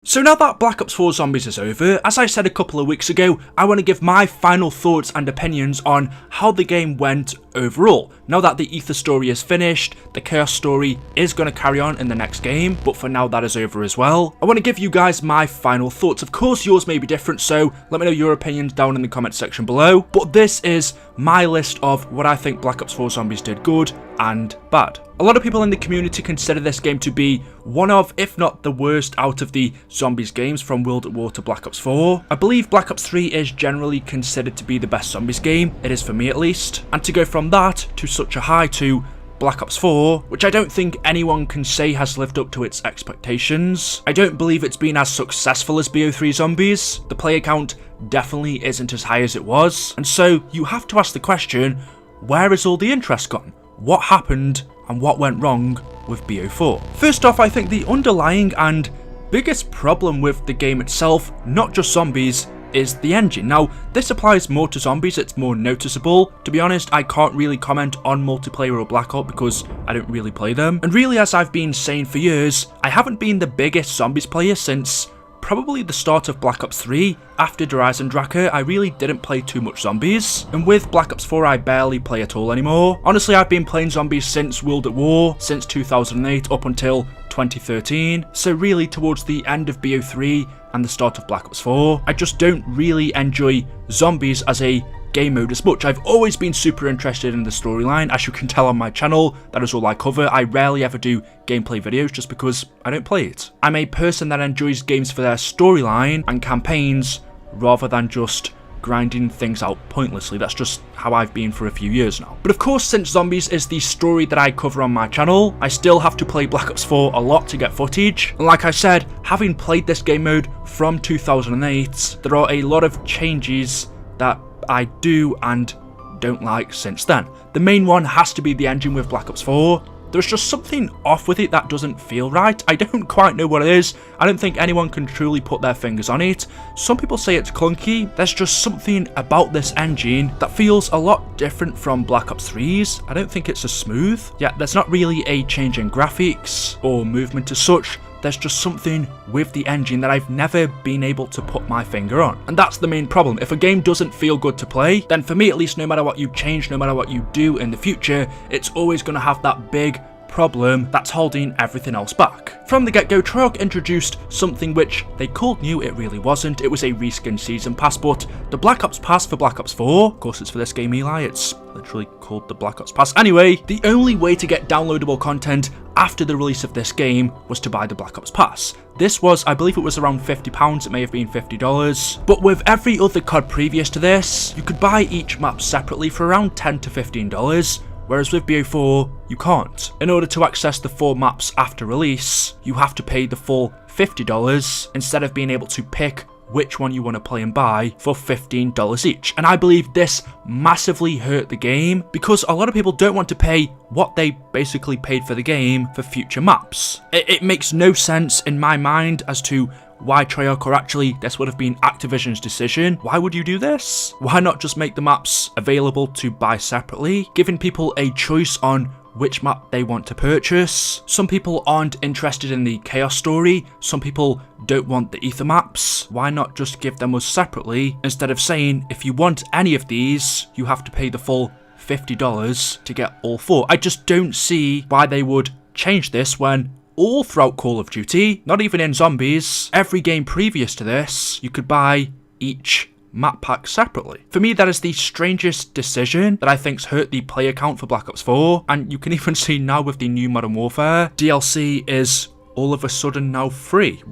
So now that Black Ops 4 Zombies is over, as I said a couple of weeks ago, I want to give my final thoughts and opinions on how the game went overall. Now that the Ether story is finished, the Chaos story is going to carry on in the next game, but for now that is over as well. I want to give you guys my final thoughts. Of course yours may be different, so let me know your opinions down in the comment section below, but this is my list of what I think Black Ops 4 Zombies did good and bad. A lot of people in the community consider this game to be one of, if not the worst out of the Zombies games from World at War to Black Ops 4. I believe Black Ops 3 is generally considered to be the best Zombies game, it is for me at least, and to go from that to such a high to Black Ops 4, which I don't think anyone can say has lived up to its expectations. I don't believe it's been as successful as BO3 Zombies. The player count definitely isn't as high as it was, and so you have to ask the question, where is all the interest gone? What happened and what went wrong with BO4? First off, I think the underlying and biggest problem with the game itself, not just Zombies, is the engine. Now, this applies more to Zombies, it's more noticeable. To be honest, I can't really comment on multiplayer or Black Ops because I don't really play them. And really, as I've been saying for years, I haven't been the biggest Zombies player since probably the start of Black Ops 3. After Dries and Draka, I really didn't play too much Zombies, and with Black Ops 4 I barely play at all anymore. Honestly, I've been playing Zombies since World at War, since 2008 up until 2013, so really towards the end of BO3 and the start of Black Ops 4, I just don't really enjoy Zombies as a game mode as much. I've always been super interested in the storyline, as you can tell on my channel, that is all I cover. I rarely ever do gameplay videos just because I don't play it. I'm a person that enjoys games for their storyline and campaigns rather than just grinding things out pointlessly. That's just how I've been for a few years now. But of course, since Zombies is the story that I cover on my channel, I still have to play Black Ops 4 a lot to get footage. And like I said, having played this game mode from 2008, there are a lot of changes that I do and don't like since then. The main one has to be the engine with Black Ops 4. There's just something off with it that doesn't feel right. I don't quite know what it is. I don't think anyone can truly put their fingers on it. Some people say it's clunky. There's just something about this engine that feels a lot different from Black Ops 3's. I don't think it's as smooth. Yeah, there's not really a change in graphics or movement as such. There's just something with the engine that I've never been able to put my finger on. And that's the main problem. If a game doesn't feel good to play, then for me at least, no matter what you change, no matter what you do in the future, it's always going to have that big problem that's holding everything else back. From the get-go, Treyarch introduced something which they called new, it really wasn't. It was a reskin season pass, but the Black Ops Pass for Black Ops 4, of course it's for this game, Eli, it's literally called the Black Ops Pass. Anyway, the only way to get downloadable content after the release of this game was to buy the Black Ops Pass. This was, I believe it was around £50, it may have been $50, but with every other COD previous to this, you could buy each map separately for around $10 to $15, whereas with BO4, you can't. In order to access the 4 maps after release, you have to pay the full $50 instead of being able to pick which one you want to play and buy for $15 each. And I believe this massively hurt the game because a lot of people don't want to pay what they basically paid for the game for future maps. It makes no sense in my mind as to why Treyarch, or actually this would have been Activision's decision. Why would you do this? Why not just make the maps available to buy separately, giving people a choice on which map they want to purchase? Some people aren't interested in the Chaos story, some people don't want the Ether maps. Why not just give them us separately instead of saying if you want any of these, you have to pay the full $50 to get all 4? I just don't see why they would change this when all throughout Call of Duty, not even in Zombies, every game previous to this, you could buy each map pack separately. For me, that is the strangest decision that I think's hurt the player count for Black Ops 4, and you can even see now with the new Modern Warfare, DLC is all of a sudden now free.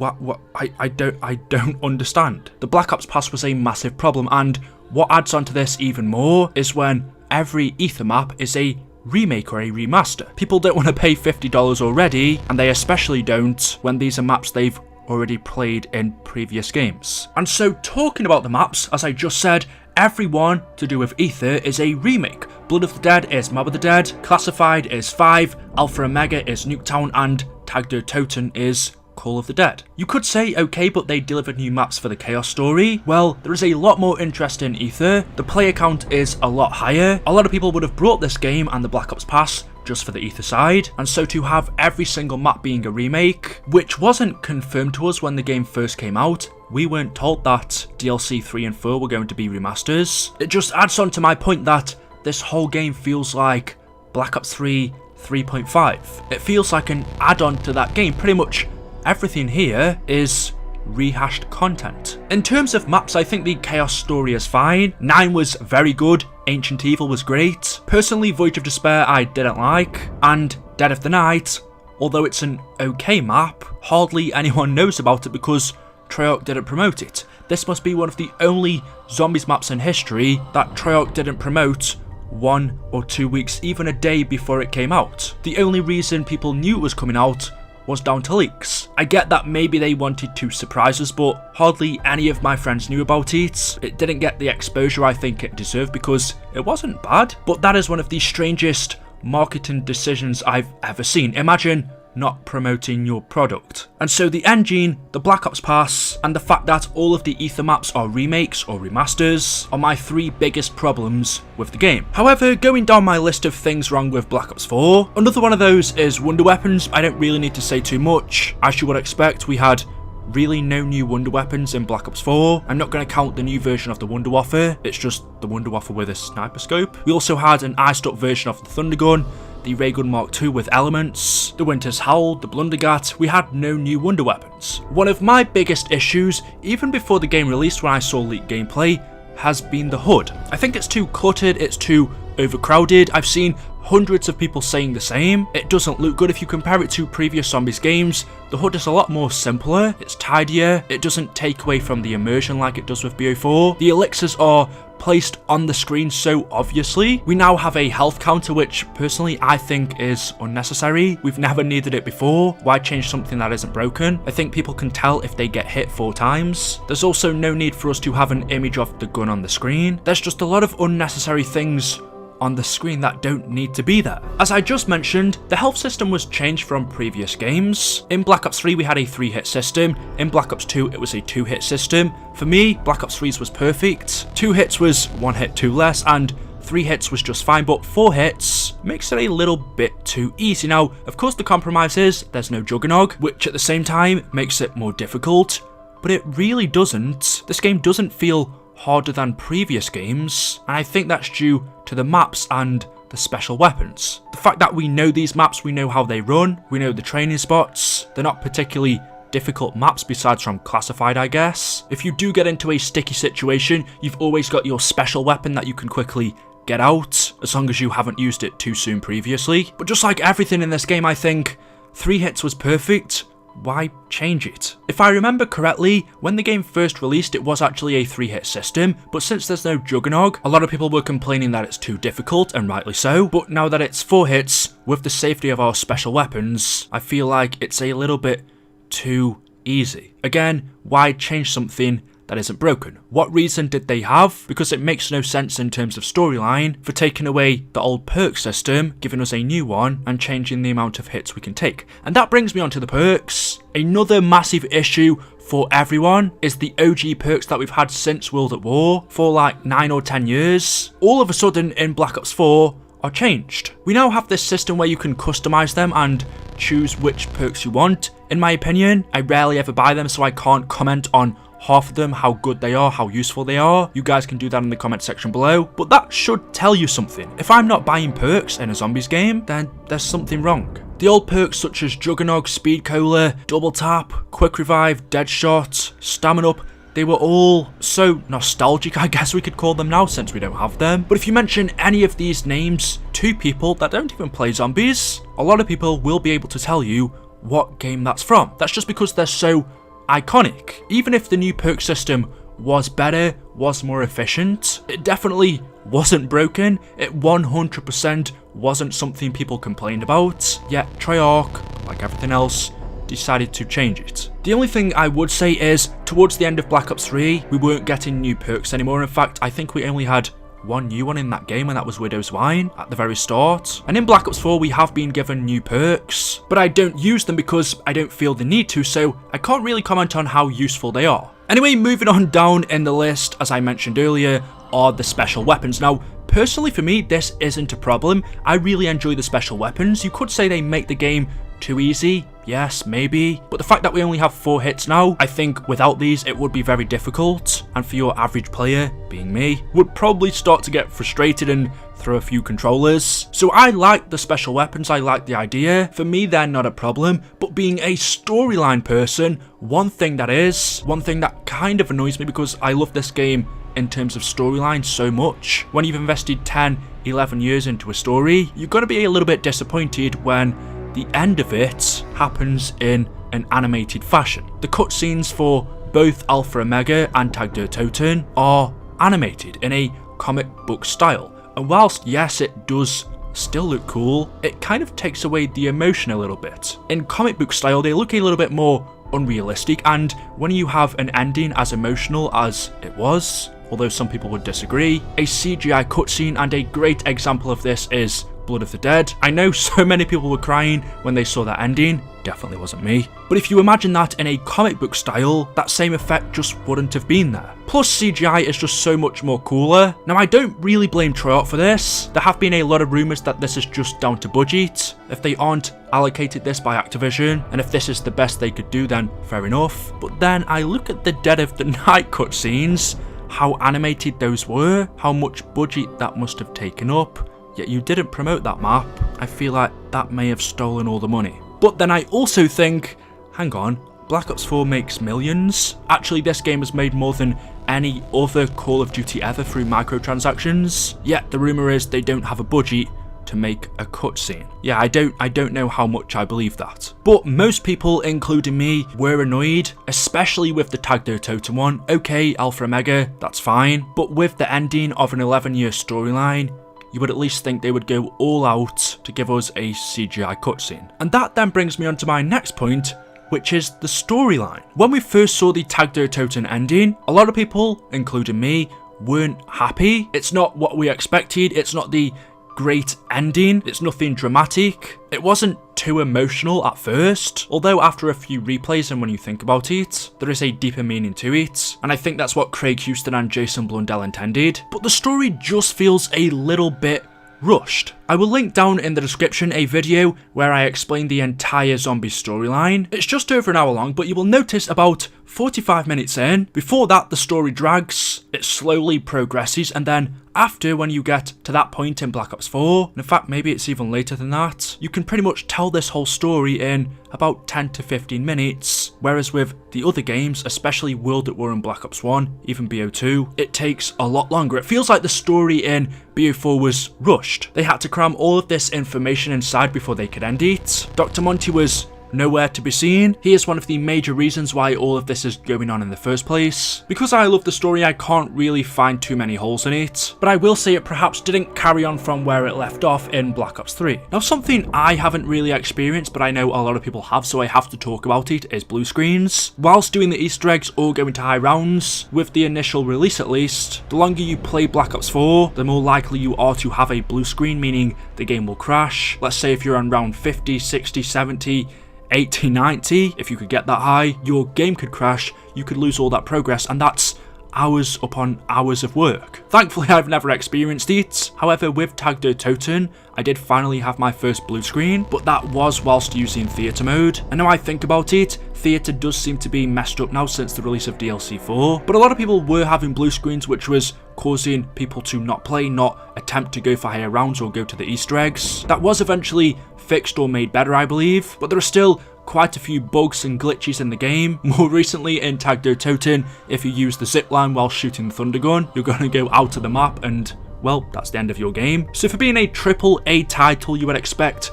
I don't understand. The Black Ops Pass was a massive problem, and what adds on to this even more is when every Ether map is a remake or a remaster. People don't want to pay $50 already, and they especially don't when these are maps they've already played in previous games. And so talking about the maps, as I just said, every one to do with Ether is a remake. Blood of the Dead is Mob of the Dead, Classified is 5, Alpha Omega is Nuketown, and Tag der Toten is Call of the Dead. You could say, okay, but they delivered new maps for the Chaos story. Well, there is a lot more interest in Ether. The player count is a lot higher. A lot of people would have brought this game and the Black Ops Pass just for the Ether side, and so to have every single map being a remake, which wasn't confirmed to us when the game first came out. We weren't told that DLC 3 and 4 were going to be remasters. It just adds on to my point that this whole game feels like Black Ops 3 3.5. It feels like an add-on to that game. Pretty much everything here is rehashed content. In terms of maps, I think the Chaos story is fine. 9 was very good. Ancient Evil was great. Personally, Voyage of Despair I didn't like. And Dead of the Night, although it's an okay map, hardly anyone knows about it because Treyarch didn't promote it. This must be one of the only zombies maps in history that Treyarch didn't promote 1 or 2 weeks, even a day before it came out. The only reason people knew it was coming out was down to leaks. I get that maybe they wanted to surprise us, but hardly any of my friends knew about it. It didn't get the exposure I think it deserved because it wasn't bad, but that is one of the strangest marketing decisions I've ever seen. Imagine not promoting your product. And so the engine, the Black Ops Pass, and the fact that all of the Ether maps are remakes or remasters are my 3 biggest problems with the game. However, going down my list of things wrong with Black Ops 4, another one of those is Wonder Weapons. I don't really need to say too much. As you would expect, we had really no new Wonder Weapons in Black Ops 4. I'm not going to count the new version of the Wonder Waffle, it's just the Wonder Waffle with a sniper scope. We also had an iced up version of the Thunder Gun, the Ray Gun Mark II with elements, the Winter's Howl, the Blundergat. We had no new Wonder Weapons. One of my biggest issues, even before the game released when I saw leaked gameplay, has been the HUD. I think it's too cluttered, it's too overcrowded. I've seen hundreds of people saying the same. It doesn't look good if you compare it to previous zombies games. The HUD is a lot more simpler, it's tidier, it doesn't take away from the immersion like it does with BO4. The elixirs are placed on the screen so obviously. We now have a health counter, which personally I think is unnecessary. We've never needed it before. Why change something that isn't broken? I think people can tell if they get hit 4 times. There's also no need for us to have an image of the gun on the screen. There's just a lot of unnecessary things on the screen that don't need to be there. As I just mentioned, the health system was changed from previous games. In Black Ops 3 we had a 3-hit system, in Black Ops 2 it was a 2-hit system. For me, Black Ops 3's was perfect. 2 hits was 1 hit too less, and 3 hits was just fine, but 4 hits makes it a little bit too easy. Now, of course the compromise is there's no Juggernog, which at the same time makes it more difficult, but it really doesn't. This game doesn't feel harder than previous games, and I think that's due to the maps and the special weapons. The fact that we know these maps, we know how they run, we know the training spots, they're not particularly difficult maps besides from Classified, I guess. If you do get into a sticky situation, you've always got your special weapon that you can quickly get out, as long as you haven't used it too soon previously. But just like everything in this game, I think 3 hits was perfect. Why change it? If I remember correctly, when the game first released it was actually a 3-hit system, but since there's no Juggernog, a lot of people were complaining that it's too difficult, and rightly so. But now that it's 4 hits, with the safety of our special weapons, I feel like it's a little bit too easy. Again, why change something that isn't broken? What reason did they have? Because it makes no sense in terms of storyline for taking away the old perk system, giving us a new one, and changing the amount of hits we can take. And that brings me on to the perks. Another massive issue for everyone is the OG perks that we've had since World at War for like 9 or 10 years. All of a sudden in Black Ops 4 are changed. We now have this system where you can customize them and choose which perks you want. In my opinion, I rarely ever buy them, so I can't comment on half of them, how good they are, how useful they are. You guys can do that in the comment section below, but that should tell you something. If I'm not buying perks in a zombies game, then there's something wrong. The old perks such as Juggernog, Speed Cola, Double Tap, Quick Revive, Deadshot, Stamina Up, they were all so nostalgic, I guess we could call them now, since we don't have them. But if you mention any of these names to people that don't even play zombies, a lot of people will be able to tell you what game that's from. That's just because they're so iconic. Even if the new perk system was better, was more efficient, it definitely wasn't broken. It 100% wasn't something people complained about, yet Treyarch, like everything else, decided to change it. The only thing I would say is, towards the end of Black Ops 3, we weren't getting new perks anymore. In fact, I think we only had one new one in that game, and that was Widow's Wine at the very start. And in Black Ops 4 we have been given new perks, but I don't use them because I don't feel the need to, so I can't really comment on how useful they are. Anyway, moving on down in the list, as I mentioned earlier, are the special weapons. Now, Personally for me, this isn't a problem. I really enjoy the special weapons. You could say they make the game too easy. Yes, maybe. But the fact that we only have 4 hits now, I think without these it would be very difficult. And for your average player, being me, would probably start to get frustrated and throw a few controllers. So I like the special weapons, I like the idea. For me, they're not a problem. But being a storyline person, one thing that kind of annoys me, because I love this game in terms of storyline so much. When you've invested 10, 11 years into a story, you've got to be a little bit disappointed when the end of it happens in an animated fashion. The cutscenes for both Alpha Omega and Tag der Toten are animated in a comic book style. And whilst, yes, it does still look cool, it kind of takes away the emotion a little bit. In comic book style, they look a little bit more unrealistic, and when you have an ending as emotional as it was, although some people would disagree, a CGI cutscene, and a great example of this is Blood of the Dead. I know so many people were crying when they saw that ending, definitely wasn't me. But if you imagine that in a comic book style, that same effect just wouldn't have been there. Plus CGI is just so much more cooler. Now I don't really blame Treyarch for this. There have been a lot of rumours that this is just down to budget. If they aren't allocated this by Activision, and if this is the best they could do, then fair enough. But then I look at the Dead of the Night cutscenes, how animated those were, how much budget that must have taken up, yet you didn't promote that map. I feel like that may have stolen all the money. But then I also think, hang on, Black Ops 4 makes millions. Actually, this game has made more than any other Call of Duty ever through microtransactions. Yet the rumour is they don't have a budget to make a cutscene. Yeah, I don't know how much I believe that. But most people, including me, were annoyed, especially with the Tag der Toten one. Okay, Alpha Omega, that's fine. But with the ending of an 11-year storyline, you would at least think they would go all out to give us a CGI cutscene. And that then brings me on to my next point, which is the storyline. When we first saw the Tag der Toten ending, a lot of people, including me, weren't happy. It's not what we expected, it's not the great ending, it's nothing dramatic. It wasn't too emotional at first, although after a few replays and when you think about it, there is a deeper meaning to it, and I think that's what Craig Houston and Jason Blundell intended. But the story just feels a little bit rushed. I will link down in the description a video where I explain the entire zombie storyline. It's just over an hour long, but you will notice about 45 minutes in, before that the story drags, it slowly progresses, and then after, when you get to that point in Black Ops 4, and in fact maybe it's even later than that, you can pretty much tell this whole story in about 10 to 15 minutes, whereas with the other games, especially World at War and Black Ops 1, even BO2, it takes a lot longer. It feels like the story in BO4 was rushed. They had to cram all of this information inside before they could end it. Dr. Monty was nowhere to be seen. He is one of the major reasons why all of this is going on in the first place. Because I love the story, I can't really find too many holes in it, but I will say it perhaps didn't carry on from where it left off in Black Ops 3. Now, something I haven't really experienced, but I know a lot of people have, so I have to talk about it, is blue screens. Whilst doing the Easter eggs or going to high rounds, with the initial release at least, the longer you play Black Ops 4, the more likely you are to have a blue screen, meaning the game will crash. Let's say if you're on round 50, 60, 70, 80, 90, if you could get that high, your game could crash, you could lose all that progress, and that's hours upon hours of work. Thankfully, I've never experienced it. However, with Tag der Toten, I did finally have my first blue screen, but that was whilst using theatre mode. And now I think about it, theatre does seem to be messed up now since the release of DLC 4, but a lot of people were having blue screens, which was causing people to not play, not attempt to go for higher rounds or go to the Easter eggs. That was eventually fixed or made better, I believe, but there are still quite a few bugs and glitches in the game. More recently in Tag der Toten, if you use the zipline while shooting the thunder gun, you're going to go out of the map and, well, that's the end of your game. So for being a AAA title, you would expect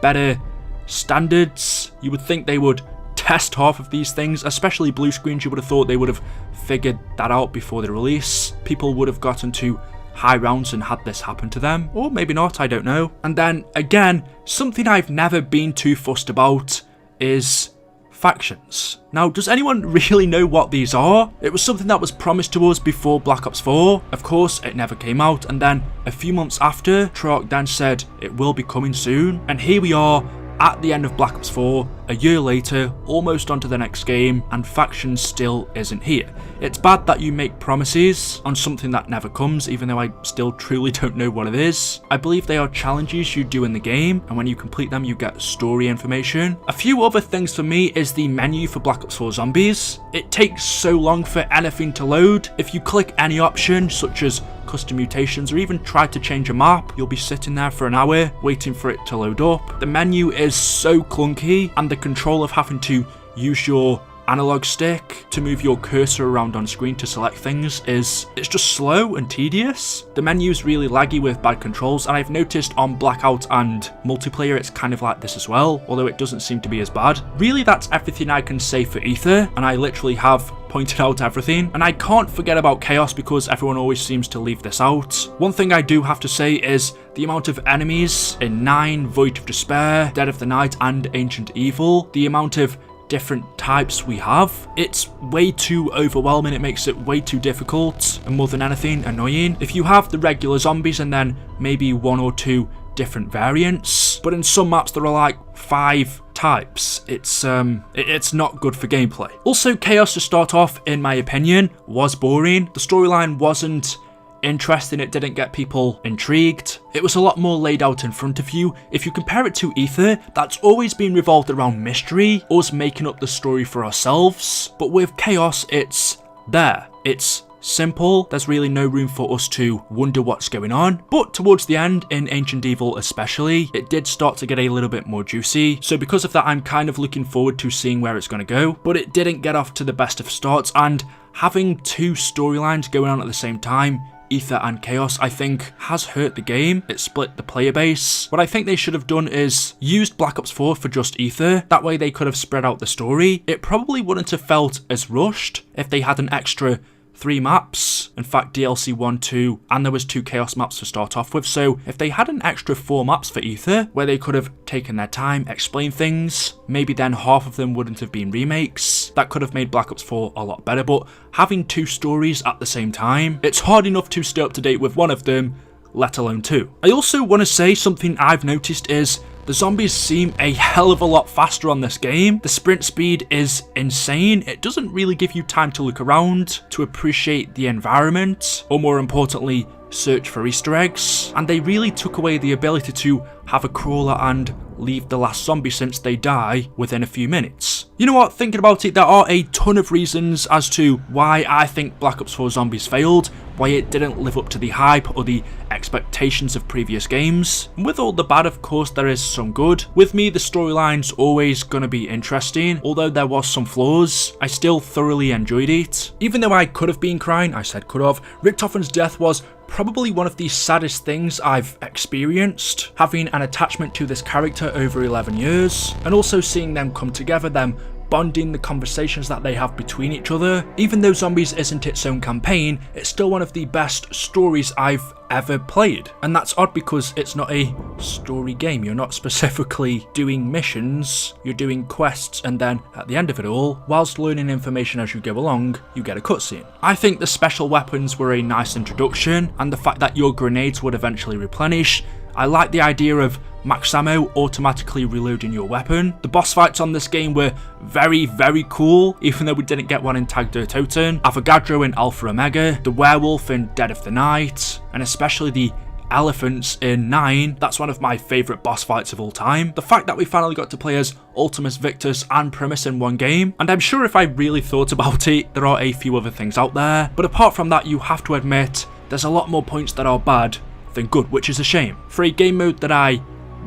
better standards. You would think they would test half of these things, especially blue screens. You would have thought they would have figured that out before the release. People would have gotten to high rounds and had this happen to them, or maybe not, I don't know. And then again, something I've never been too fussed about is factions. Now, does anyone really know what these are? It was something that was promised to us before Black Ops 4. Of course, it never came out, and then a few months after, Treyarch then said it will be coming soon, and here we are at the end of Black Ops 4, a year later, almost onto the next game, and faction still isn't here. It's bad that you make promises on something that never comes, even though I still truly don't know what it is. I believe they are challenges you do in the game, and when you complete them you get story information. A few other things for me is the menu for Black Ops 4 Zombies. It takes so long for anything to load. If you click any option, such as custom mutations, or even try to change a map, you'll be sitting there for an hour waiting for it to load up. The menu is so clunky, and the control of having to use your analog stick to move your cursor around on screen to select things it's just slow and tedious. The menu is really laggy with bad controls, and I've noticed on Blackout and multiplayer it's kind of like this as well, although it doesn't seem to be as bad. Really, that's everything I can say for Ether, and I literally have pointed out everything. And I can't forget about Chaos, because everyone always seems to leave this out. One thing I do have to say is the amount of enemies in 9, Void of Despair, Dead of the Night, and Ancient Evil, the amount of different types we have, it's way too overwhelming. It makes it way too difficult, and more than anything, annoying. If you have the regular zombies and then maybe 1 or 2 different variants, but in some maps there are like 5 types, it's not good for gameplay. Also, Chaos, to start off, in my opinion, was boring. The storyline wasn't interesting, it didn't get people intrigued. It was a lot more laid out in front of you. If you compare it to Ether, that's always been revolved around mystery, us making up the story for ourselves. But with Chaos, it's there. It's simple, there's really no room for us to wonder what's going on. But towards the end, in Ancient Evil especially, it did start to get a little bit more juicy. So because of that, I'm kind of looking forward to seeing where it's going to go. But it didn't get off to the best of starts, and having 2 storylines going on at the same time, Ether and Chaos, I think has hurt the game. It split the player base. What I think they should have done is used Black Ops 4 for just Ether. That way they could have spread out the story. It probably wouldn't have felt as rushed if they had an extra 3 maps, in fact DLC 1, 2, and there was 2 Chaos maps to start off with. So if they had an extra 4 maps for Ether, where they could have taken their time, explained things, maybe then half of them wouldn't have been remakes. That could have made Black Ops 4 a lot better, but having 2 stories at the same time, it's hard enough to stay up to date with one of them, let alone 2. I also want to say something I've noticed is the zombies seem a hell of a lot faster on this game. The sprint speed is insane. It doesn't really give you time to look around, to appreciate the environment, or more importantly, search for Easter eggs. And they really took away the ability to have a crawler and leave the last zombie since they die within a few minutes. You know what, thinking about it, there are a ton of reasons as to why I think Black Ops 4 Zombies failed, why it didn't live up to the hype or the expectations of previous games. And with all the bad, of course, there is some good. With me, the storyline's always gonna be interesting. Although there was some flaws, I still thoroughly enjoyed it. Even though I could have been crying, I said could have, Richtofen's death was probably one of the saddest things I've experienced. Having an attachment to this character over 11 years, and also seeing them come together, them bonding, the conversations that they have between each other. Even though Zombies isn't its own campaign, it's still one of the best stories I've ever played. And that's odd because it's not a story game. You're not specifically doing missions, you're doing quests, and then at the end of it all, whilst learning information as you go along, you get a cutscene. I think the special weapons were a nice introduction, and the fact that your grenades would eventually replenish. I like the idea of max ammo automatically reloading your weapon. The boss fights on this game were very, very cool, even though we didn't get one in Tag der Toten. Avogadro in Alpha Omega, the werewolf in Dead of the Night, and especially the elephants in 9. That's one of my favourite boss fights of all time. The fact that we finally got to play as Ultimus, Victus and Primus in one game, and I'm sure if I really thought about it, there are a few other things out there. But apart from that, you have to admit, there's a lot more points that are bad than good, which is a shame. For a game mode that I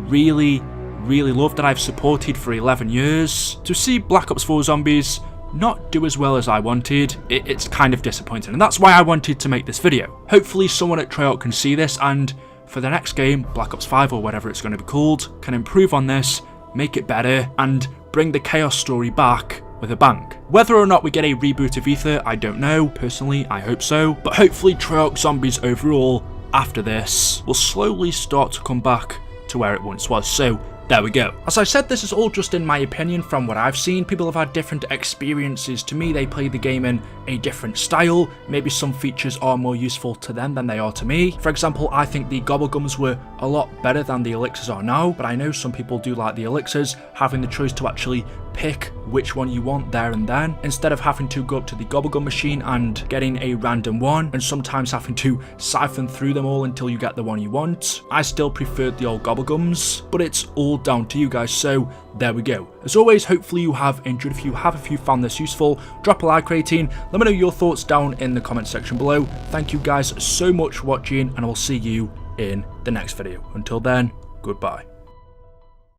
really love, that I've supported for 11 years, to see Black Ops 4 Zombies not do as well as I wanted, it's kind of disappointing, and that's why I wanted to make this video. Hopefully someone at Treyarch can see this, and for the next game, Black Ops 5 or whatever it's going to be called, can improve on this, make it better, and bring the Chaos story back with a bang. Whether or not we get a reboot of Ether, I don't know. Personally, I hope so, but hopefully Treyarch Zombies overall after this will slowly start to come back to where it once was. So there we go. As I said, this is all just in my opinion from what I've seen. People have had different experiences. To me, they play the game in a different style. Maybe some features are more useful to them than they are to me. For example, I think the gobblegums were a lot better than the elixirs are now, but I know some people do like the elixirs, having the choice to actually pick which one you want there and then, instead of having to go up to the gobblegum machine and getting a random one, and sometimes having to siphon through them all until you get the one you want. I still preferred the old gobblegums, but it's all down to you guys, so there we go. As always, hopefully you have enjoyed. If you found this useful, drop a like rating, let me know your thoughts down in the comment section below. Thank you guys so much for watching, and I will see you in the next video. Until then, goodbye.